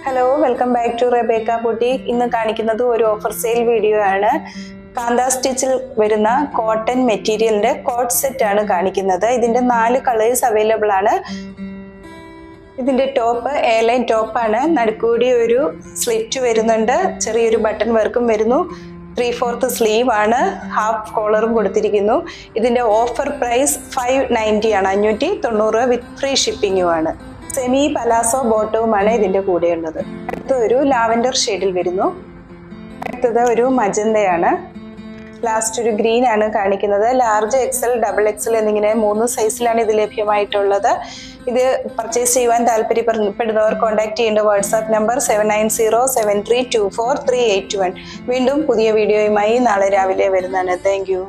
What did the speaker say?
Hello, welcome back to Rebecca boutique. ഇന്ന് കാണിക്കുന്നത് ഒരു ഓഫർ സെയിൽ വീഡിയോ ആണ്. കാന്ത സ്റ്റിച്ചിൽ വരുന്ന കോട്ടൺ മെറ്റീരിയലിന്റെ കോട്ട് സെറ്റ് ആണ് കാണിക്കുന്നത്. ഇതിന്റെ 4 കളേഴ്സ് അവൈലബിൾ ആണ്. ഇതിന്റെ ടോപ്പ് എ ലൈൻ ടോപ്പാണ്. നടുക്കൂടി ഒരു സ്ലിറ്റ് വരുന്നുണ്ട്. ചെറിയൊരു ബട്ടൺ വർക്കും വരുന്നു. 3/4 സ്ലീവ് ആണ്. ഹാഫ് കോളറും കൊടുത്തിരിക്കുന്നു. ഇതിന്റെ ഓഫർ പ്രൈസ് 590 ആണ്, 590 വിത്ത് ഫ്രീ ഷിപ്പിംഗും ആണ്. സെമി പലാസോ ബോട്ടവുമാണ് ഇതിന്റെ കൂടെ ഉള്ളത്. അടുത്ത ഒരു ലാവൻഡർ ഷെയ്ഡിൽ വരുന്നു. അടുത്തത് ഒരു മജന്തയാണ്. ലാസ്റ്റ് ഒരു ഗ്രീൻ ആണ് കാണിക്കുന്നത്. ലാർജ് എക്സൽ, ഡബിൾ എക്സൽ എന്നിങ്ങനെ 3 സൈസിലാണ് ഇത് ലഭ്യമായിട്ടുള്ളത്. ഇത് പർച്ചേസ് ചെയ്യുവാൻ താല്പര്യപ്പെടുന്നവർ കോൺടാക്ട് ചെയ്യേണ്ട വാട്സാപ്പ് നമ്പർ 7907324381. വീണ്ടും പുതിയ വീഡിയോയുമായി നാളെ രാവിലെ വരുന്നതാണ്. Thank you.